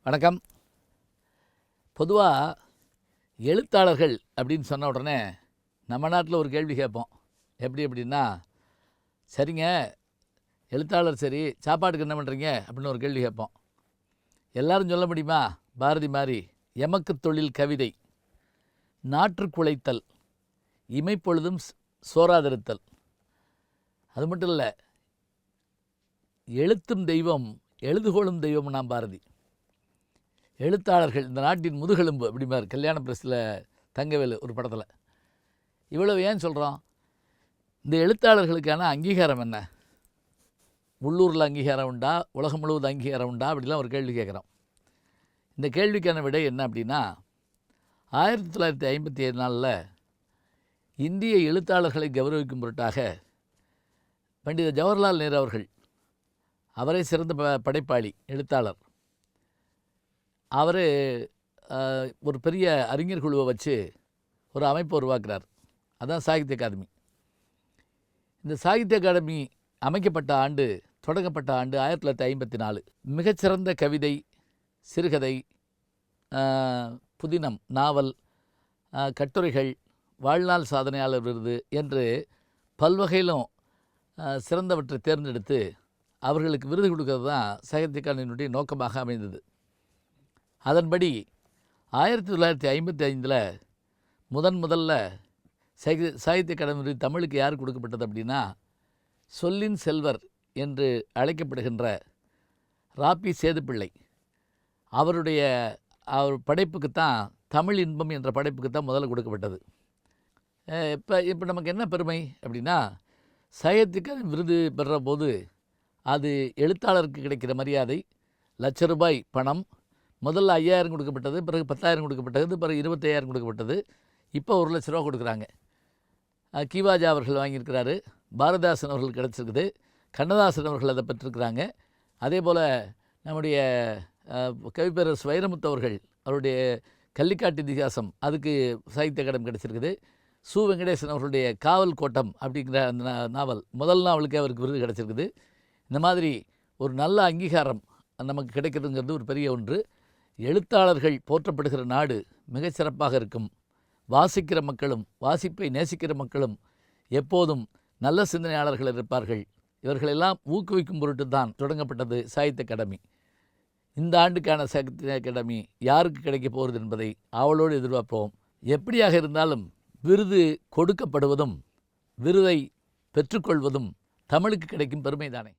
வணக்கம். பொதுவாக எழுத்தாளர்கள் அப்படின்னு சொன்ன உடனே நம்ம நாட்டில் ஒரு கேள்வி கேட்போம். எப்படி அப்படின்னா, சரிங்க எழுத்தாளர் சரி, சாப்பாட்டுக்கு என்ன பண்ணுறீங்க அப்படின்னு ஒரு கேள்வி கேட்போம். எல்லாரும் சொல்ல முடியுமா? பாரதி மாதிரி எமக்கு தொழில் கவிதை, நாற்றுக்குழைத்தல், இமைப்பொழுதும் சோறாதிருத்தல். அது மட்டும் இல்லை, எழுத்தும் தெய்வம் எழுதுகோளும் தெய்வம் நாம் பாரதி. எழுத்தாளர்கள் இந்த நாட்டின் முதுகெலும்பு அப்படிம்பார் கல்யாண பிரஸில் தங்கவேலு ஒரு படத்தில். இவ்வளவு ஏன் சொல்கிறோம்? இந்த எழுத்தாளர்களுக்கான அங்கீகாரம் என்ன? உள்ளூரில் அங்கீகாரம் உண்டா, உலகம் முழுவதும் அங்கீகாரம் உண்டா, அப்படிலாம் ஒரு கேள்வி கேட்குறோம். இந்த கேள்விக்கான விடை என்ன அப்படின்னா, 1957 இந்திய எழுத்தாளர்களை கௌரவிக்கும் பொருட்டாக பண்டித ஜவஹர்லால் நேரு அவர்கள், அவரே சிறந்த படைப்பாளி எழுத்தாளர், அவர் ஒரு பெரிய அறிஞர் குழுவை வச்சு ஒரு அமைப்பை உருவாக்குறார். அதுதான் சாகித்ய அகாடமி. இந்த சாகித்ய அகாடமி அமைக்கப்பட்ட ஆண்டு, தொடங்கப்பட்ட ஆண்டு 1954. மிகச்சிறந்த கவிதை, சிறுகதை, புதினம், நாவல், கட்டுரைகள், வாழ்நாள் சாதனையாளர் விருது என்று பல்வகையிலும் சிறந்தவற்றை தேர்ந்தெடுத்து அவர்களுக்கு விருது கொடுக்கறது தான் சாகித்ய அகாடமியினுடைய நோக்கமாக அமைந்தது. அதன்படி 1955 முதல்ல சாகித்ய அகாடமி தமிழுக்கு யார் கொடுக்கப்பட்டது அப்படின்னா, சொல்லின் செல்வர் என்று அழைக்கப்படுகின்ற ராபி சேதுப்பிள்ளை அவருடைய படைப்புக்குத்தான், தமிழ் இன்பம் என்ற படைப்புக்குத்தான் முதல்ல கொடுக்கப்பட்டது. இப்போ நமக்கு என்ன பெருமை அப்படின்னா, சாகித்ய அகாடமி விருது பெறுற போது அது எழுத்தாளருக்கு கிடைக்கிற மரியாதை, ₹1,00,000 பணம். முதல்ல 5,000 கொடுக்கப்பட்டது, பிறகு 10,000 கொடுக்கப்பட்டது, பிறகு 25,000 கொடுக்கப்பட்டது, இப்போ ₹1,00,000 கொடுக்குறாங்க. கீவாஜா அவர்கள் வாங்கியிருக்கிறாரு, பாரதிதாசன் அவர்கள் கிடச்சிருக்குது, கண்ணதாசன் அவர்கள் அதை பெற்றிருக்கிறாங்க. அதே போல் நம்முடைய கவிப்பேரரசு வைரமுத்து அவர்கள், அவருடைய கள்ளிக்காட்டு இதிகாசம், அதுக்கு சாகித்ய அகாடமி கிடச்சிருக்குது. சு. வெங்கடேசன் அவர்களுடைய காவல் கோட்டம் அப்படிங்கிற அந்த நாவல், முதல் நாவலுக்கே அவருக்கு விருது கிடச்சிருக்குது. இந்த மாதிரி ஒரு நல்ல அங்கீகாரம் நமக்கு கிடைக்கிறதுங்கிறது ஒரு பெரிய ஒன்று. எழுத்தாளர்கள் போற்றப்படுகிற நாடு மிகச்சிறப்பாக இருக்கும். வாசிக்கிற மக்களும், வாசிப்பை நேசிக்கிற மக்களும் எப்போதும் நல்ல சிந்தனையாளர்கள் இருப்பார்கள். இவர்களெல்லாம் ஊக்குவிக்கும் பொருட்டு தான் தொடங்கப்பட்டது சாகித்ய அகாடமி. இந்த ஆண்டுக்கான சாகித்ய அகாடமி யாருக்கு கிடைக்கப் போகிறது என்பதை ஆவலோடு எதிர்பார்ப்போம். எப்படியாக இருந்தாலும் விருது கொடுக்கப்படுவதும் விருதை பெற்றுக்கொள்வதும் தமிழுக்கு கிடைக்கும் பெருமை தானே.